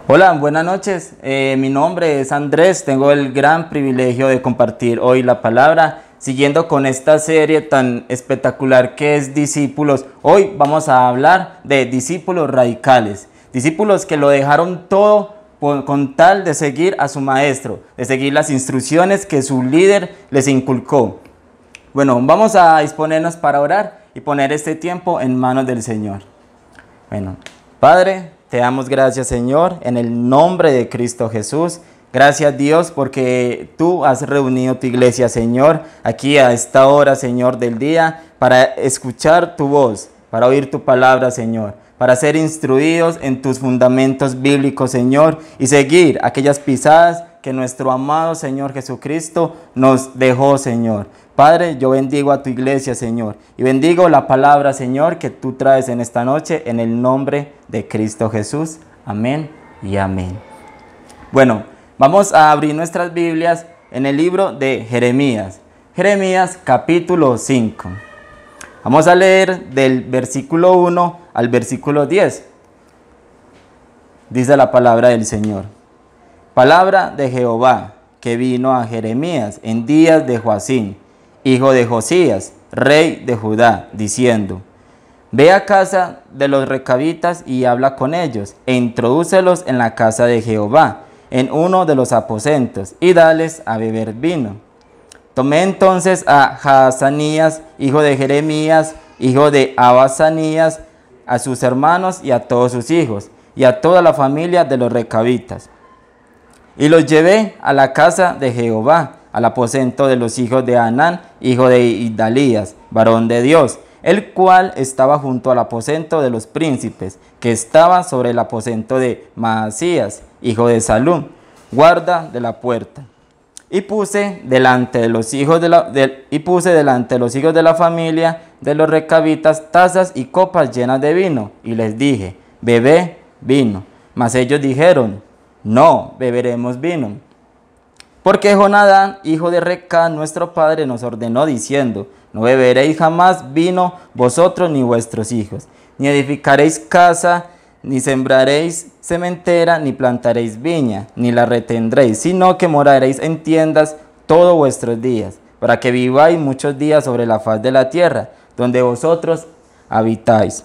Hola, buenas noches. Mi nombre es Andrés. Tengo el gran privilegio de compartir hoy la palabra, siguiendo con esta serie tan espectacular que es Discípulos. Hoy vamos a hablar de discípulos radicales, discípulos que lo dejaron todo con tal de seguir a su maestro, de seguir las instrucciones que su líder les inculcó. Bueno, vamos a disponernos para orar y poner este tiempo en manos del Señor. Bueno, Padre, te damos gracias, Señor, en el nombre de Cristo Jesús. Gracias, Dios, porque tú has reunido tu iglesia, Señor, aquí a esta hora, Señor, del día, para escuchar tu voz, para oír tu palabra, Señor, para ser instruidos en tus fundamentos bíblicos, Señor, y seguir aquellas pisadas que nuestro amado Señor Jesucristo nos dejó, Señor. Padre, yo bendigo a tu iglesia, Señor, y bendigo la palabra, Señor, que tú traes en esta noche, en el nombre de Cristo Jesús. Amén y amén. Bueno, vamos a abrir nuestras Biblias en el libro de Jeremías. Jeremías capítulo 5. Vamos a leer del versículo 1 al versículo 10. Dice la palabra del Señor. Palabra de Jehová que vino a Jeremías en días de Joacim, hijo de Josías, rey de Judá, diciendo: Ve a casa de los recabitas y habla con ellos, e introdúcelos en la casa de Jehová, en uno de los aposentos, y dales a beber vino. Tomé entonces a Jaazanías, hijo de Jeremías, hijo de Abazanías, a sus hermanos y a todos sus hijos, y a toda la familia de los recabitas. Y los llevé a la casa de Jehová, al aposento de los hijos de Anán, hijo de Idalías, varón de Dios, el cual estaba junto al aposento de los príncipes, que estaba sobre el aposento de Maasías, hijo de Salum, guarda de la puerta. Y puse delante de los hijos de la familia de los recabitas tazas y copas llenas de vino, y les dije: bebé vino. Mas ellos dijeron: no beberemos vino. Porque Jonadán, hijo de Recá, nuestro padre, nos ordenó diciendo: no beberéis jamás vino vosotros ni vuestros hijos, ni edificaréis casa, ni sembraréis sementera, ni plantaréis viña, ni la retendréis, sino que moraréis en tiendas todos vuestros días, para que viváis muchos días sobre la faz de la tierra, donde vosotros habitáis.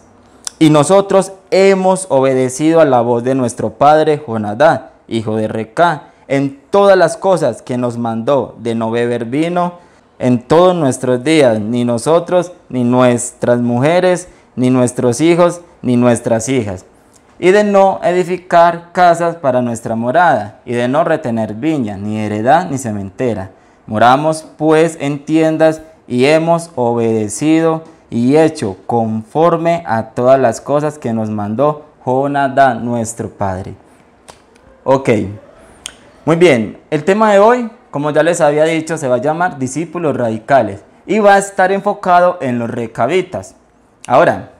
Y nosotros hemos obedecido a la voz de nuestro padre Jonadán, hijo de Recá, en todas las cosas que nos mandó de no beber vino en todos nuestros días, ni nosotros, ni nuestras mujeres, ni nuestros hijos, ni nuestras hijas, y de no edificar casas para nuestra morada, y de no retener viña, ni heredad, ni sementera. Moramos pues en tiendas, y hemos obedecido y hecho conforme a todas las cosas que nos mandó Jonadán, nuestro padre. Ok. Muy bien, el tema de hoy, como ya les había dicho, se va a llamar discípulos radicales y va a estar enfocado en los recabitas. Ahora,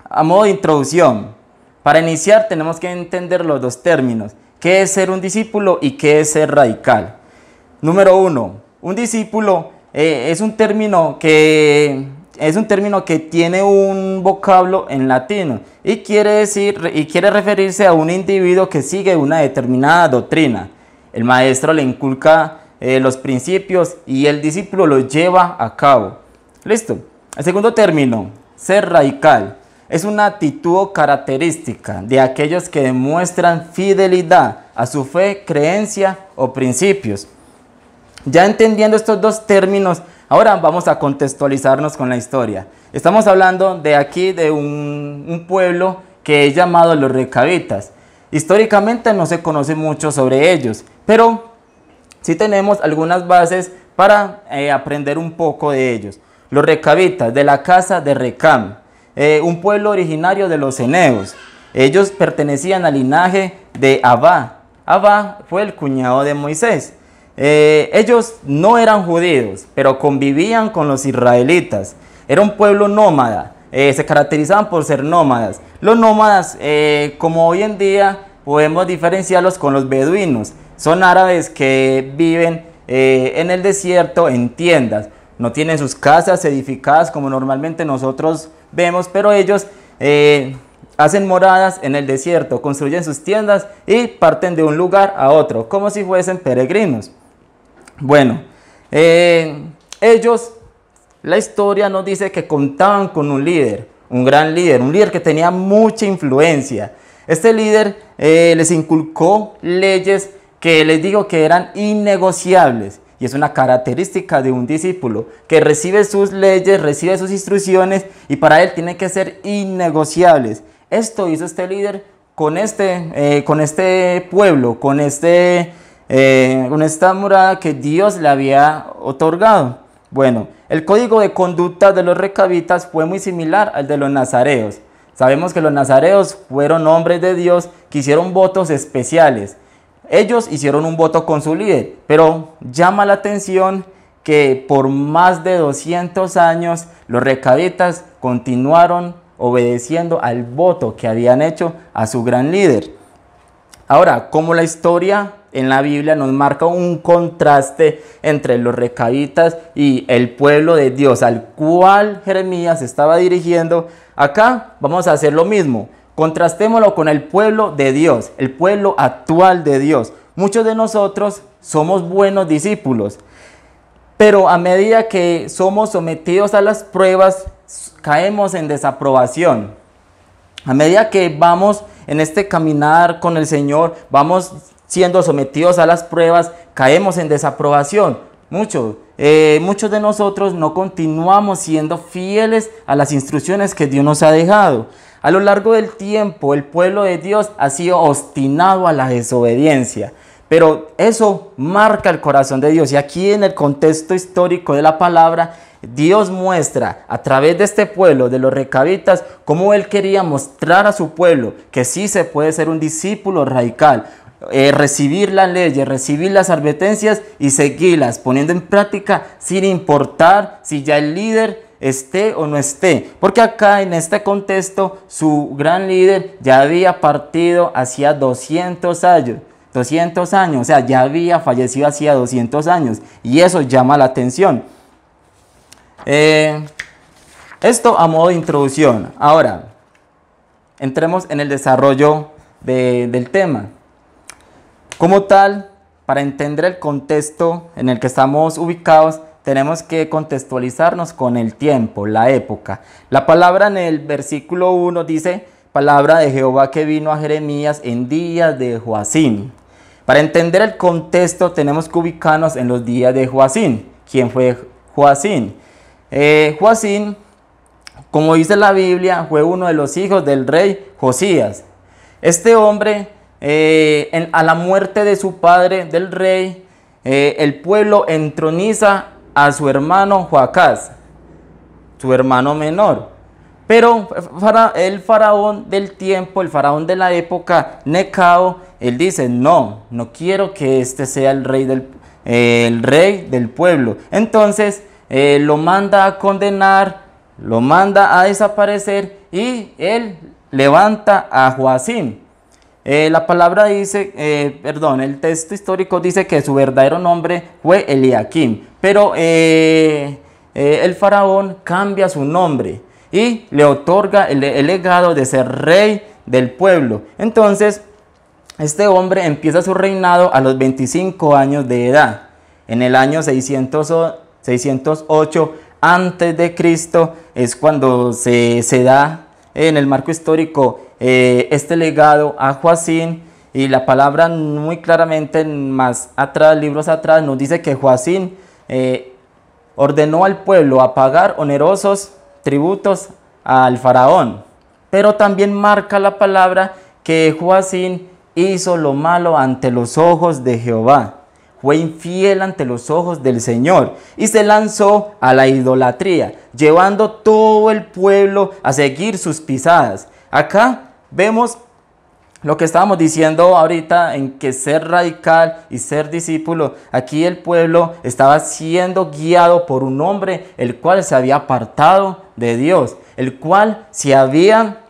a modo de introducción, para iniciar tenemos que entender los dos términos: qué es ser un discípulo y qué es ser radical. Número uno, un discípulo es un término que tiene un vocablo en latino y quiere referirse a un individuo que sigue una determinada doctrina. El maestro le inculca los principios y el discípulo los lleva a cabo. ¿Listo? El segundo término, ser radical, es una actitud o característica de aquellos que demuestran fidelidad a su fe, creencia o principios. Ya entendiendo estos dos términos, ahora vamos a contextualizarnos con la historia. Estamos hablando de aquí de un pueblo que es llamado los recabitas. Históricamente no se conoce mucho sobre ellos, pero sí tenemos algunas bases para aprender un poco de ellos. Los recabitas, de la casa de Recam, un pueblo originario de los eneos. Ellos pertenecían al linaje de Abba. Abba fue el cuñado de Moisés. Ellos no eran judíos, pero convivían con los israelitas. Era un pueblo nómada. Se caracterizaban por ser nómadas. Los nómadas, como hoy en día, podemos diferenciarlos con los beduinos. Son árabes que viven en el desierto en tiendas. no tienen sus casas edificadas como normalmente nosotros vemos, pero ellos hacen moradas en el desierto, construyen sus tiendas y parten de un lugar a otro, como si fuesen peregrinos. Bueno, ellos, la historia nos dice que contaban con un líder, un gran líder, un líder que tenía mucha influencia. Este líder les inculcó leyes que les digo que eran innegociables. Y es una característica de un discípulo, que recibe sus leyes, recibe sus instrucciones y para él tienen que ser innegociables. Esto hizo este líder con este pueblo, con esta morada que Dios le había otorgado. Bueno, el código de conducta de los recabitas fue muy similar al de los nazareos. Sabemos que los nazareos fueron hombres de Dios que hicieron votos especiales. Ellos hicieron un voto con su líder, pero llama la atención que por más de 200 años los recabitas continuaron obedeciendo al voto que habían hecho a su gran líder. Ahora, como la historia en la Biblia nos marca un contraste entre los recabitas y el pueblo de Dios al cual Jeremías estaba dirigiendo, acá vamos a hacer lo mismo. Contrastémoslo con el pueblo de Dios, el pueblo actual de Dios. Muchos de nosotros somos buenos discípulos, pero a medida que somos sometidos a las pruebas, caemos en desaprobación. A medida que vamos en este caminar con el Señor, vamos siendo sometidos a las pruebas, caemos en desaprobación. Muchos de nosotros no continuamos siendo fieles a las instrucciones que Dios nos ha dejado. A lo largo del tiempo, el pueblo de Dios ha sido obstinado a la desobediencia, pero eso marca el corazón de Dios. Y aquí en el contexto histórico de la palabra, Dios muestra a través de este pueblo, de los recabitas, cómo Él quería mostrar a su pueblo que sí se puede ser un discípulo radical, recibir las leyes, recibir las advertencias y seguirlas, poniendo en práctica sin importar si ya el líder esté o no esté, porque acá en este contexto su gran líder ya había partido hacía 200 años, o sea, ya había fallecido hacía 200 años y eso llama la atención. Esto a modo de introducción. Ahora, entremos en el desarrollo del tema. Como tal, para entender el contexto en el que estamos ubicados, tenemos que contextualizarnos con el tiempo, la época. La palabra en el versículo 1 dice, palabra de Jehová que vino a Jeremías en días de Joacim. Para entender el contexto tenemos que ubicarnos en los días de Joacim. ¿Quién fue Joacim? Joacim, como dice la Biblia, fue uno de los hijos del rey Josías. Este hombre, a la muerte de su padre, del rey, el pueblo entroniza a su hermano Joacás, su hermano menor. Pero el faraón del tiempo, el faraón de la época, Necao, él dice, no quiero que este sea el rey del pueblo. Entonces lo manda a condenar, lo manda a desaparecer y él levanta a Joacim. La palabra dice, el texto histórico dice que su verdadero nombre fue Eliakim, pero el faraón cambia su nombre y le otorga el legado de ser rey del pueblo. Entonces, este hombre empieza su reinado a los 25 años de edad. En el año 608 antes de Cristo es cuando se da en el marco histórico este legado a Joacim, y la palabra muy claramente más atrás, libros atrás, nos dice que Joacim ordenó al pueblo a pagar onerosos tributos al faraón, pero también marca la palabra que Joacim hizo lo malo ante los ojos de Jehová, fue infiel ante los ojos del Señor y se lanzó a la idolatría, llevando todo el pueblo a seguir sus pisadas. Acá vemos lo que estábamos diciendo ahorita en que ser radical y ser discípulo, aquí el pueblo estaba siendo guiado por un hombre el cual se había apartado de Dios, el cual se había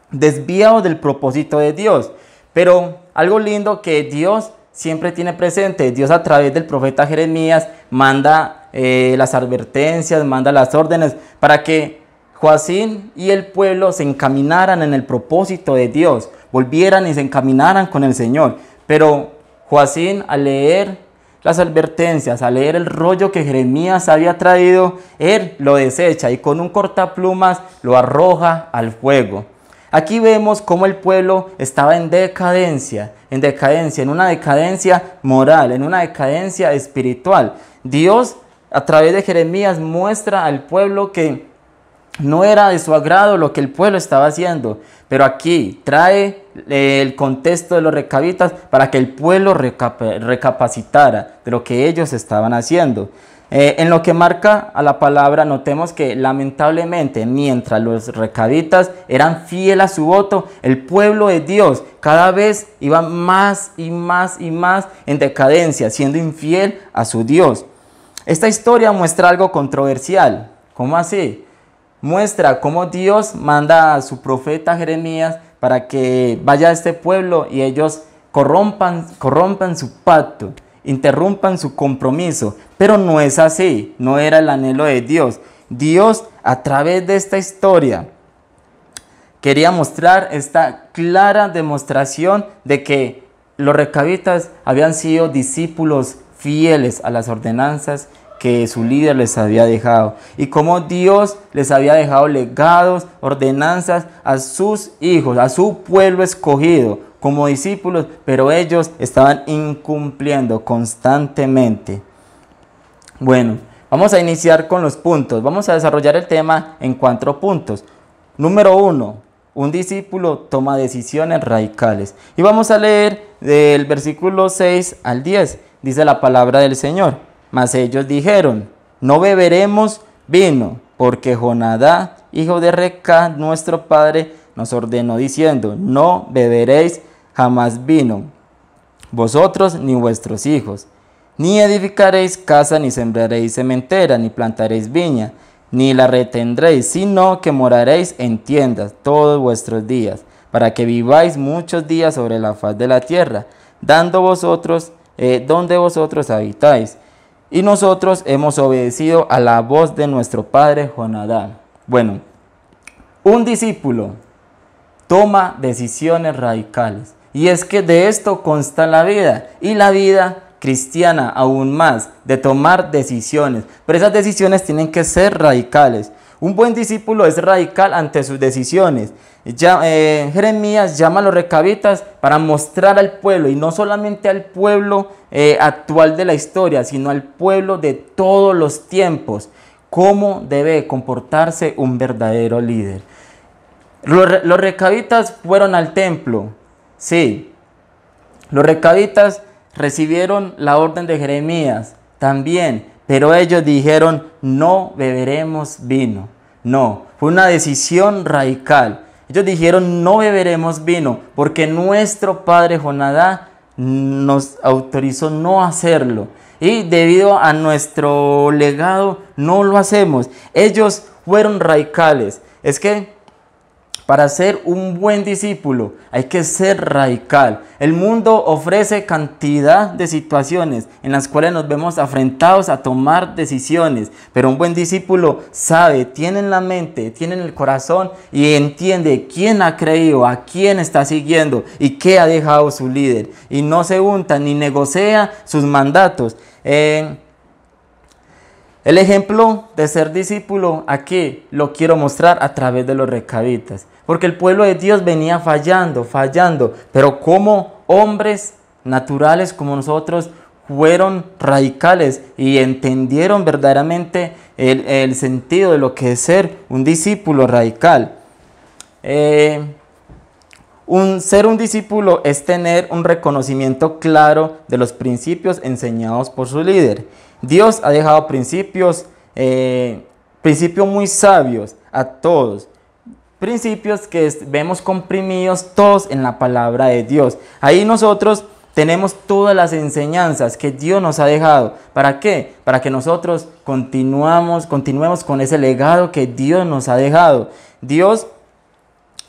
desviado del propósito de Dios. Pero algo lindo que Dios siempre tiene presente, Dios a través del profeta Jeremías manda las advertencias, manda las órdenes para que Joacim y el pueblo se encaminaran en el propósito de Dios, volvieran y se encaminaran con el Señor. Pero Joacim, al leer las advertencias, al leer el rollo que Jeremías había traído, él lo desecha y con un cortaplumas lo arroja al fuego. Aquí vemos cómo el pueblo estaba en decadencia, en una decadencia moral, en una decadencia espiritual. Dios, a través de Jeremías, muestra al pueblo que no era de su agrado lo que el pueblo estaba haciendo, pero aquí trae el contexto de los recabitas para que el pueblo recapacitara de lo que ellos estaban haciendo. En lo que marca a la palabra, notemos que lamentablemente mientras los recabitas eran fieles a su voto, el pueblo de Dios cada vez iba más y más y más en decadencia, siendo infiel a su Dios. Esta historia muestra algo controversial. ¿Cómo así? Muestra cómo Dios manda a su profeta Jeremías para que vaya a este pueblo y ellos corrompan su pacto, interrumpan su compromiso, pero no es así, no era el anhelo de Dios. Dios, a través de esta historia, quería mostrar esta clara demostración de que los recabitas habían sido discípulos fieles a las ordenanzas que su líder les había dejado, y cómo Dios les había dejado legados, ordenanzas a sus hijos, a su pueblo escogido como discípulos, pero ellos estaban incumpliendo constantemente. Bueno, vamos a iniciar con los puntos. Vamos a desarrollar el tema en 4 puntos. Número 1, un discípulo toma decisiones radicales. Y vamos a leer del versículo 6 al 10. Dice la palabra del Señor. Mas ellos dijeron, no beberemos vino, porque Jonadá, hijo de Reca, nuestro padre, nos ordenó diciendo, no beberéis jamás vino, vosotros ni vuestros hijos, ni edificaréis casa, ni sembraréis sementera, ni plantaréis viña, ni la retendréis, sino que moraréis en tiendas todos vuestros días, para que viváis muchos días sobre la faz de la tierra, donde vosotros habitáis. Y nosotros hemos obedecido a la voz de nuestro padre Jonadá. Bueno, un discípulo toma decisiones radicales. Y es que de esto consta la vida. Y la vida cristiana aún más, de tomar decisiones. Pero esas decisiones tienen que ser radicales. Un buen discípulo es radical ante sus decisiones. Jeremías llama a los recabitas para mostrar al pueblo, y no solamente al pueblo actual de la historia, sino al pueblo de todos los tiempos, cómo debe comportarse un verdadero líder. Los recabitas fueron al templo, sí. Los recabitas recibieron la orden de Jeremías también, pero ellos dijeron, no beberemos vino. No, fue una decisión radical. Ellos dijeron, no beberemos vino, porque nuestro padre Jonadá nos autorizó no hacerlo. Y debido a nuestro legado, no lo hacemos. Ellos fueron radicales. Es que para ser un buen discípulo hay que ser radical. El mundo ofrece cantidad de situaciones en las cuales nos vemos afrentados a tomar decisiones, pero un buen discípulo sabe, tiene en la mente, tiene en el corazón y entiende quién ha creído, a quién está siguiendo y qué ha dejado su líder, y no se unta ni negocia sus mandatos. El ejemplo de ser discípulo aquí lo quiero mostrar a través de los recabitas, porque el pueblo de Dios venía fallando, pero como hombres naturales como nosotros fueron radicales y entendieron verdaderamente el sentido de lo que es ser un discípulo radical. Ser un discípulo es tener un reconocimiento claro de los principios enseñados por su líder. Dios ha dejado principios muy sabios a todos. Principios que vemos comprimidos todos en la palabra de Dios. Ahí nosotros tenemos todas las enseñanzas que Dios nos ha dejado. ¿Para qué? Para que nosotros continuemos con ese legado que Dios nos ha dejado. Dios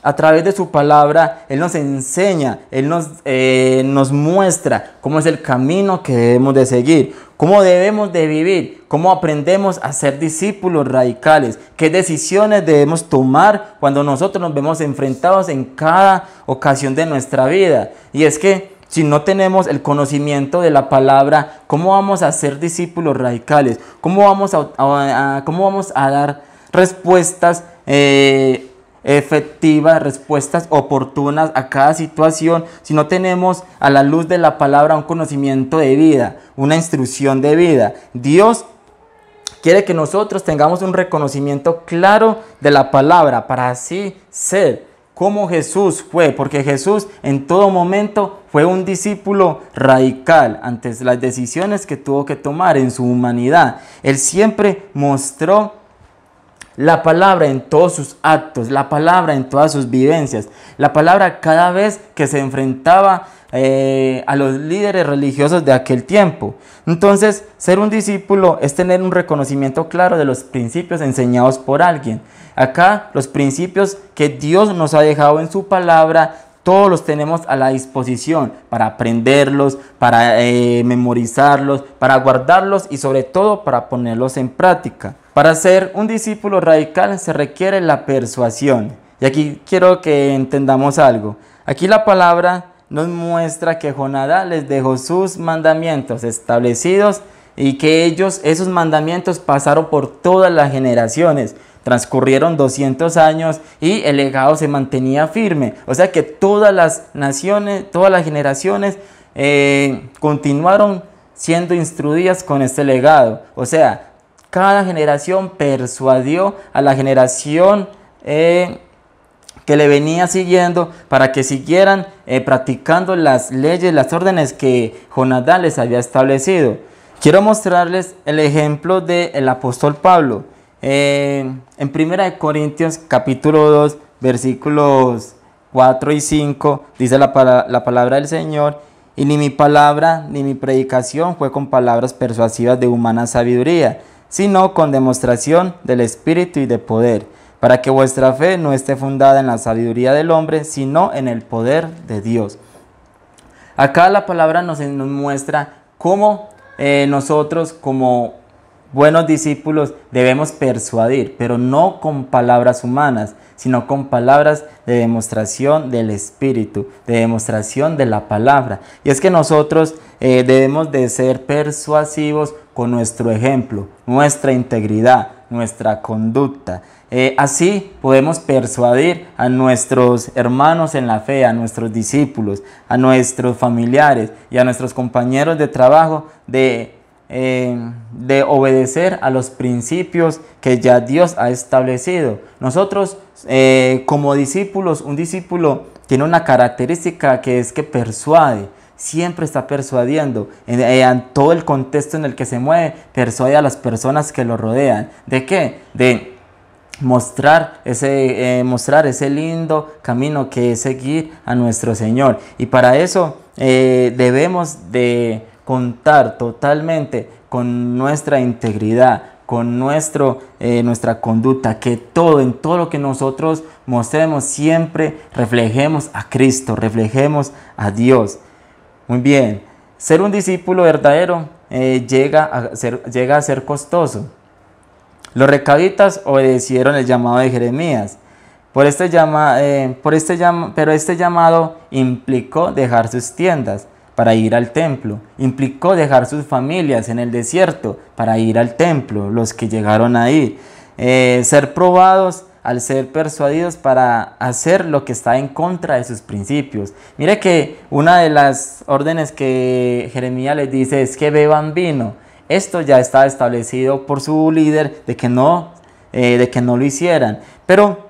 a través de su palabra, Él nos enseña, Él nos muestra cómo es el camino que debemos de seguir, cómo debemos de vivir, cómo aprendemos a ser discípulos radicales, qué decisiones debemos tomar cuando nosotros nos vemos enfrentados en cada ocasión de nuestra vida. Y es que si no tenemos el conocimiento de la palabra, ¿cómo vamos a ser discípulos radicales? ¿Cómo vamos a dar respuestas efectivas, respuestas oportunas a cada situación si no tenemos a la luz de la palabra un conocimiento de vida, una instrucción de vida? Dios quiere que nosotros tengamos un reconocimiento claro de la palabra para así ser como Jesús fue, porque Jesús en todo momento fue un discípulo radical ante las decisiones que tuvo que tomar en su humanidad. Él siempre mostró la palabra en todos sus actos, la palabra en todas sus vivencias, la palabra cada vez que se enfrentaba a los líderes religiosos de aquel tiempo. Entonces, ser un discípulo es tener un reconocimiento claro de los principios enseñados por alguien. Acá, los principios que Dios nos ha dejado en su palabra, todos los tenemos a la disposición para aprenderlos, para memorizarlos, para guardarlos y sobre todo para ponerlos en práctica. Para ser un discípulo radical se requiere la persuasión. Y aquí quiero que entendamos algo. Aquí la palabra nos muestra que Jonadá les dejó sus mandamientos establecidos y que esos mandamientos pasaron por todas las generaciones. Transcurrieron 200 años y el legado se mantenía firme. O sea que todas las naciones, todas las generaciones continuaron siendo instruidas con este legado. O sea, cada generación persuadió a la generación que le venía siguiendo para que siguieran practicando las leyes, las órdenes que Jonadá les había establecido. Quiero mostrarles el ejemplo del apóstol Pablo. En 1 Corintios capítulo 2 versículos 4 y 5 dice la palabra del Señor: y ni mi palabra ni mi predicación fue con palabras persuasivas de humana sabiduría, sino con demostración del Espíritu y de poder, para que vuestra fe no esté fundada en la sabiduría del hombre, sino en el poder de Dios. Acá la palabra nos muestra cómo nosotros como buenos discípulos debemos persuadir, pero no con palabras humanas, sino con palabras de demostración del Espíritu, de demostración de la palabra. Y es que nosotros debemos de ser persuasivos con nuestro ejemplo, nuestra integridad, nuestra conducta. Así podemos persuadir a nuestros hermanos en la fe, a nuestros discípulos, a nuestros familiares y a nuestros compañeros de trabajo de obedecer a los principios que ya Dios ha establecido. Nosotros como discípulos, un discípulo tiene una característica que es que persuade, siempre está persuadiendo en todo el contexto en el que se mueve, persuade a las personas que lo rodean. ¿De qué? De mostrar ese lindo camino que es seguir a nuestro Señor. Y para eso debemos de contar totalmente con nuestra integridad, con nuestra conducta, que en todo lo que nosotros mostremos siempre reflejemos a Cristo, reflejemos a Dios. Muy bien, ser un discípulo verdadero llega a ser costoso. Los recabitas obedecieron el llamado de Jeremías, pero este llamado implicó dejar sus tiendas para ir al templo, implicó dejar sus familias en el desierto para ir al templo, los que llegaron a ir, ser probados al ser persuadidos para hacer lo que está en contra de sus principios. Mire que una de las órdenes que Jeremías les dice es que beban vino. Esto ya estaba establecido por su líder de que no lo hicieran, pero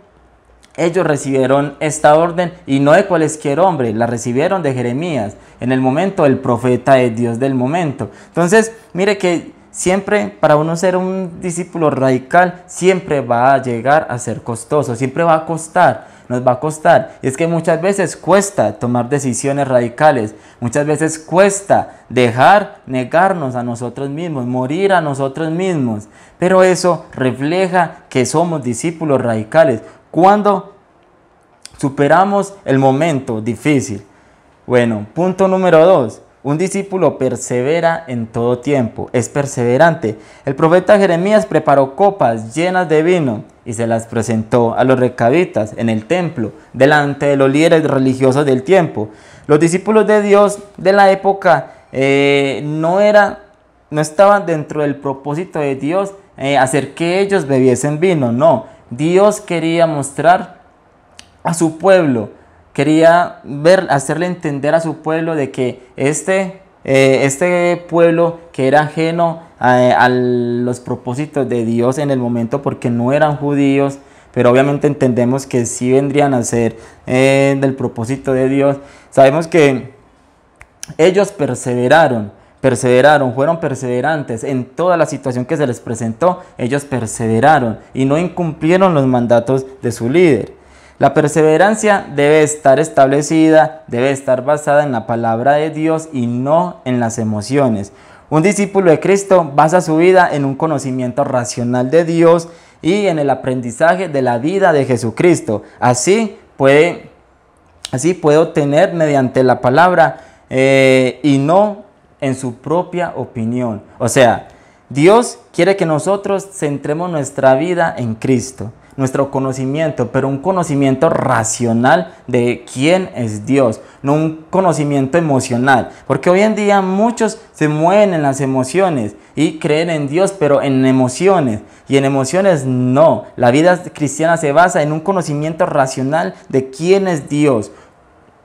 ellos recibieron esta orden y no de cualquier hombre, la recibieron de Jeremías, en el momento el profeta de Dios del momento. Entonces, mire que siempre para uno ser un discípulo radical, siempre va a llegar a ser costoso, siempre va a costar, nos va a costar. Y es que muchas veces cuesta tomar decisiones radicales, muchas veces cuesta negarnos a nosotros mismos, morir a nosotros mismos. Pero eso refleja que somos discípulos radicales. Cuando superamos el momento difícil. Bueno, punto número 2. Un discípulo persevera en todo tiempo, es perseverante. El profeta Jeremías preparó copas llenas de vino y se las presentó a los recabitas en el templo, delante de los líderes religiosos del tiempo. Los discípulos de Dios de la época no estaban dentro del propósito de Dios hacer que ellos bebiesen vino, no. Dios quería mostrar a su pueblo, quería hacerle entender a su pueblo de que este pueblo que era ajeno a los propósitos de Dios en el momento, porque no eran judíos, pero obviamente entendemos que sí vendrían a ser del propósito de Dios. Sabemos que ellos perseveraron, fueron perseverantes en toda la situación que se les presentó. Ellos perseveraron y no incumplieron los mandatos de su líder. La perseverancia debe estar establecida, debe estar basada en la palabra de Dios y no en las emociones. Un discípulo de Cristo basa su vida en un conocimiento racional de Dios y en el aprendizaje de la vida de Jesucristo. Así puede obtener mediante la palabra y no en su propia opinión. O sea, Dios quiere que nosotros centremos nuestra vida en Cristo, nuestro conocimiento, pero un conocimiento racional de quién es Dios, no un conocimiento emocional, porque hoy en día muchos se mueven en las emociones y creen en Dios, pero en emociones, y en emociones no. La vida cristiana se basa en un conocimiento racional de quién es Dios,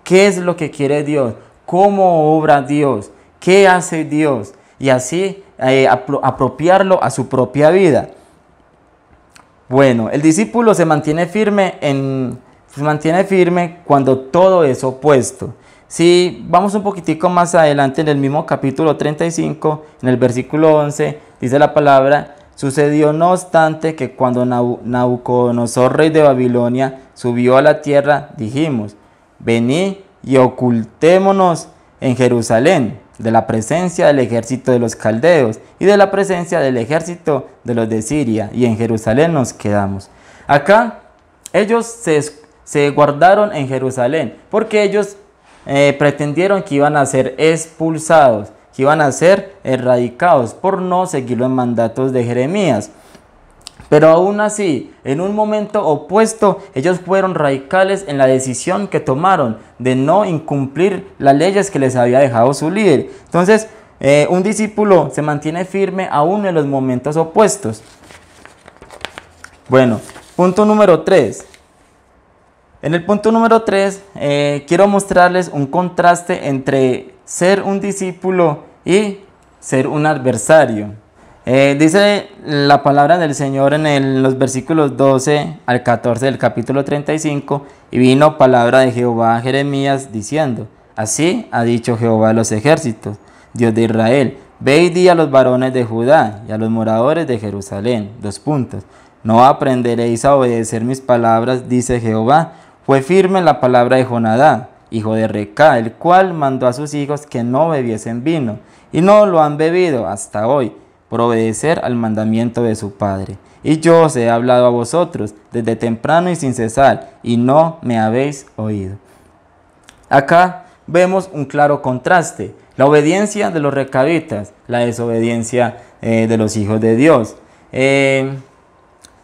qué es lo que quiere Dios, cómo obra Dios, qué hace Dios, y así apropiarlo a su propia vida. Bueno, el discípulo se mantiene firme cuando todo es opuesto. Si vamos un poquitico más adelante en el mismo capítulo 35, en el versículo 11, dice la palabra: sucedió no obstante que cuando Nabucodonosor, rey de Babilonia, subió a la tierra, dijimos: venid y ocultémonos en Jerusalén, de la presencia del ejército de los caldeos y de la presencia del ejército de los de Siria, y en Jerusalén nos quedamos. Acá ellos se guardaron en Jerusalén porque ellos pretendieron que iban a ser expulsados, que iban a ser erradicados por no seguir los mandatos de Jeremías. Pero aún así, en un momento opuesto, ellos fueron radicales en la decisión que tomaron de no incumplir las leyes que les había dejado su líder. Entonces, un discípulo se mantiene firme aún en los momentos opuestos. Bueno, punto número 3. En el punto número 3, quiero mostrarles un contraste entre ser un discípulo y ser un adversario. Dice la palabra del Señor en los versículos 12 al 14 del capítulo 35: y vino palabra de Jehová a Jeremías diciendo: así ha dicho Jehová de los ejércitos, Dios de Israel: ve y di a los varones de Judá y a los moradores de Jerusalén, no aprenderéis a obedecer mis palabras, dice Jehová. Fue firme la palabra de Jonadá, hijo de Recá, el cual mandó a sus hijos que no bebiesen vino, y no lo han bebido hasta hoy, por obedecer al mandamiento de su padre. Y yo os he hablado a vosotros desde temprano y sin cesar, y no me habéis oído. Acá vemos un claro contraste: la obediencia de los recabitas, la desobediencia de los hijos de Dios.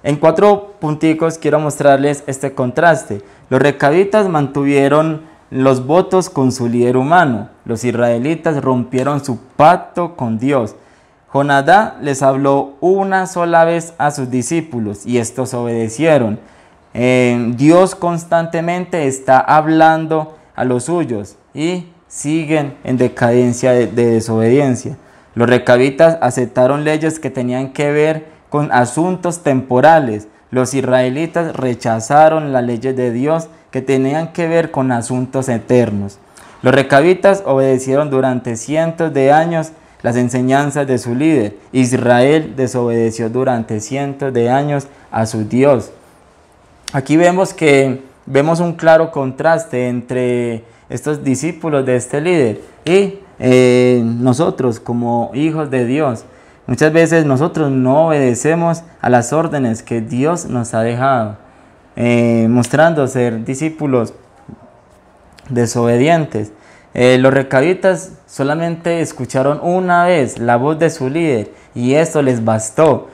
En 4 punticos quiero mostrarles este contraste. Los recabitas mantuvieron los votos con su líder humano. Los israelitas rompieron su pacto con Dios. Jonadá les habló una sola vez a sus discípulos y estos obedecieron. Dios constantemente está hablando a los suyos y siguen en decadencia de desobediencia. Los recabitas aceptaron leyes que tenían que ver con asuntos temporales. Los israelitas rechazaron las leyes de Dios que tenían que ver con asuntos eternos. Los recabitas obedecieron durante cientos de años las enseñanzas de su líder. Israel desobedeció durante cientos de años a su Dios. Aquí vemos un claro contraste entre estos discípulos de este líder y nosotros como hijos de Dios. Muchas veces nosotros no obedecemos a las órdenes que Dios nos ha dejado. mostrando ser discípulos desobedientes. Los recabitas solamente escucharon una vez la voz de su líder y esto les bastó.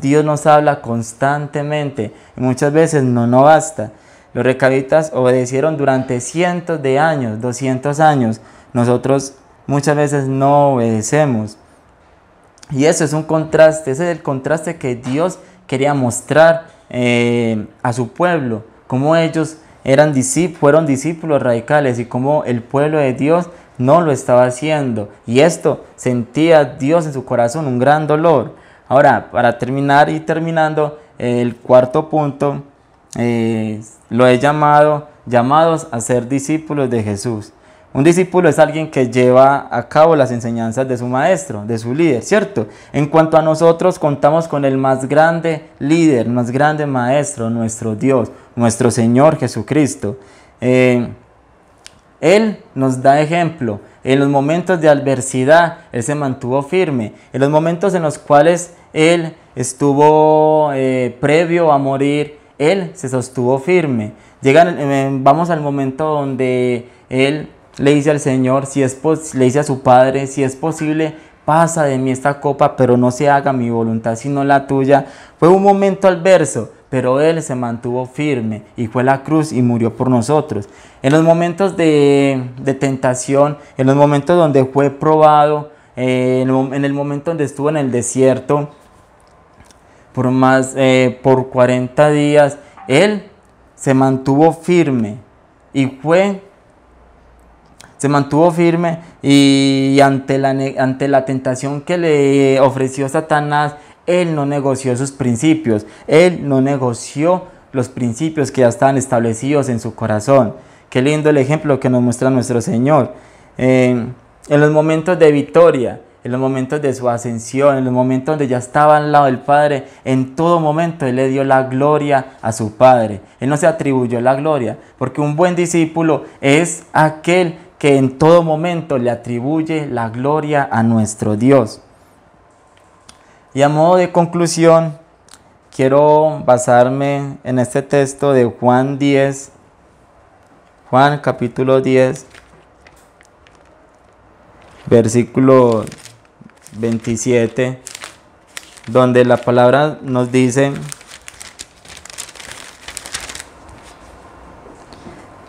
Dios nos habla constantemente y muchas veces no basta. Los recabitas obedecieron durante cientos de años, 200 años. Nosotros muchas veces no obedecemos. Y eso es un contraste, ese es el contraste que Dios quería mostrar a su pueblo, cómo ellos fueron discípulos radicales y cómo el pueblo de Dios no lo estaba haciendo. Y esto sentía Dios en su corazón un gran dolor. Ahora, para terminando, el cuarto punto, lo he llamados a ser discípulos de Jesús. Un discípulo es alguien que lleva a cabo las enseñanzas de su maestro, de su líder, ¿cierto? En cuanto a nosotros, contamos con el más grande líder, más grande maestro, nuestro Dios, nuestro Señor Jesucristo. Él nos da ejemplo. En los momentos de adversidad, Él se mantuvo firme. En los momentos en los cuales Él estuvo previo a morir, Él se sostuvo firme. Vamos al momento donde Él le dice al Señor, le dice a su Padre, si es posible, pasa de mí esta copa, pero no se haga mi voluntad sino la tuya. Fue un momento adverso, pero Él se mantuvo firme y fue a la cruz y murió por nosotros. En los momentos de tentación, en los momentos donde fue probado, en el momento donde estuvo en el desierto por 40 días, Él se mantuvo firme y ante la tentación que le ofreció Satanás, Él no negoció sus principios, Él no negoció los principios que ya estaban establecidos en su corazón. Qué lindo el ejemplo que nos muestra nuestro Señor. En los momentos de victoria, en los momentos de su ascensión, en los momentos donde ya estaba al lado del Padre, en todo momento Él le dio la gloria a su Padre. Él no se atribuyó la gloria, porque un buen discípulo es aquel que en todo momento le atribuye la gloria a nuestro Dios. Y a modo de conclusión, quiero basarme en este texto de Juan capítulo 10, versículo 27, donde la palabra nos dice,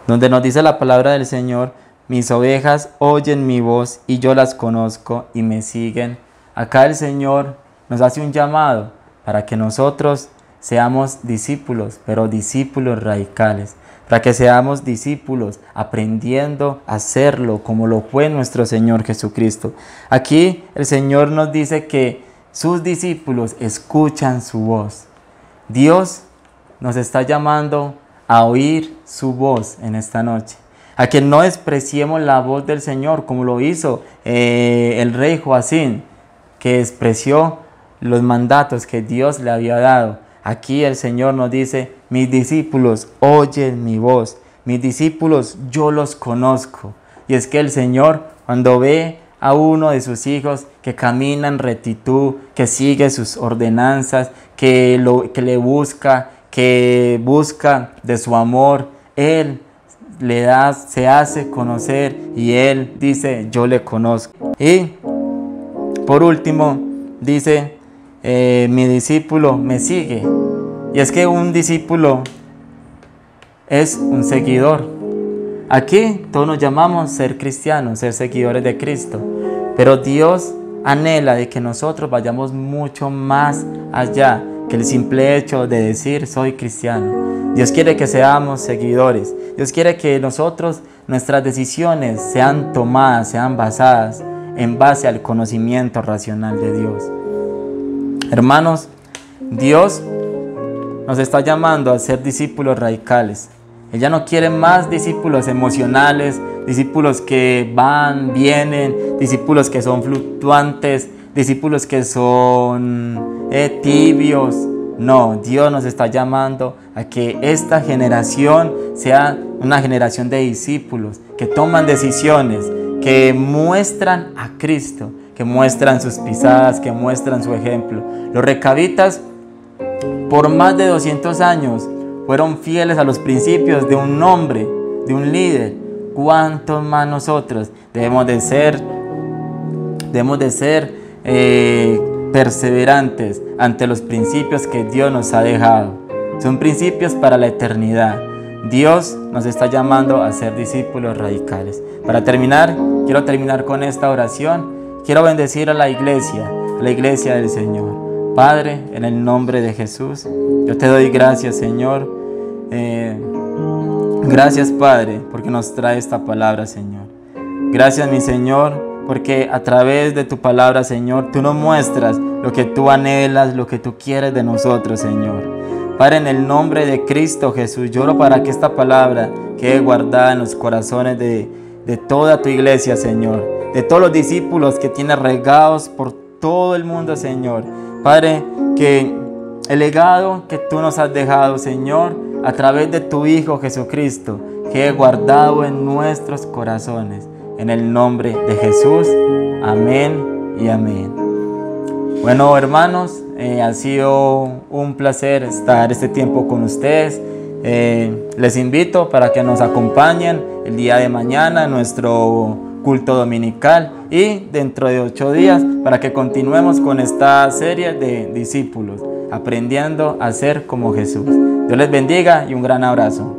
la palabra del Señor: mis ovejas oyen mi voz y yo las conozco y me siguen. Acá el Señor nos hace un llamado para que nosotros seamos discípulos, pero discípulos radicales, para que seamos discípulos aprendiendo a hacerlo como lo fue nuestro Señor Jesucristo. Aquí el Señor nos dice que sus discípulos escuchan su voz. Dios nos está llamando a oír su voz en esta noche, a que no despreciemos la voz del Señor como lo hizo el rey Joacín, que despreció los mandatos que Dios le había dado. Aquí el Señor nos dice: mis discípulos oyen mi voz, mis discípulos yo los conozco. Y es que el Señor, cuando ve a uno de sus hijos que camina en rectitud, que sigue sus ordenanzas, que le busca, que busca de su amor, Él se hace conocer y Él dice: yo le conozco. Y por último dice: mi discípulo me sigue. Y es que un discípulo es un seguidor. Aquí todos nos llamamos ser cristianos, ser seguidores de Cristo, pero Dios anhela de que nosotros vayamos mucho más allá que el simple hecho de decir soy cristiano. Dios quiere que seamos seguidores. Dios quiere que nuestras decisiones sean tomadas, sean basadas en base al conocimiento racional de Dios. Hermanos, Dios nos está llamando a ser discípulos radicales. Él ya no quiere más discípulos emocionales, discípulos que van, vienen, discípulos que son fluctuantes, discípulos que son tibios. No, Dios nos está llamando a que esta generación sea una generación de discípulos que toman decisiones, que muestran a Cristo, que muestran sus pisadas, que muestran su ejemplo. Los recabitas por más de 200 años fueron fieles a los principios de un hombre, de un líder, ¿cuántos más nosotros debemos de ser perseverantes ante los principios que Dios nos ha dejado? Son principios para la eternidad. Dios nos está llamando a ser discípulos radicales. Para terminar, quiero terminar con esta oración. Quiero bendecir a la iglesia del Señor. Padre, en el nombre de Jesús, yo te doy gracias, Señor. Gracias, Padre, porque nos trae esta palabra, Señor. Gracias, mi Señor, porque a través de tu palabra, Señor, tú nos muestras lo que tú anhelas, lo que tú quieres de nosotros, Señor. Padre, en el nombre de Cristo Jesús, yo oro para que esta palabra quede guardada en los corazones de toda tu iglesia, Señor, de todos los discípulos que tienes regados por todo el mundo, Señor. Padre, que el legado que tú nos has dejado, Señor, a través de tu Hijo Jesucristo, quede guardado en nuestros corazones. En el nombre de Jesús, amén y amén. Bueno, hermanos, ha sido un placer estar este tiempo con ustedes. Les invito para que nos acompañen el día de mañana en nuestro culto dominical y dentro de 8 días para que continuemos con esta serie de discípulos, aprendiendo a ser como Jesús. Dios les bendiga y un gran abrazo.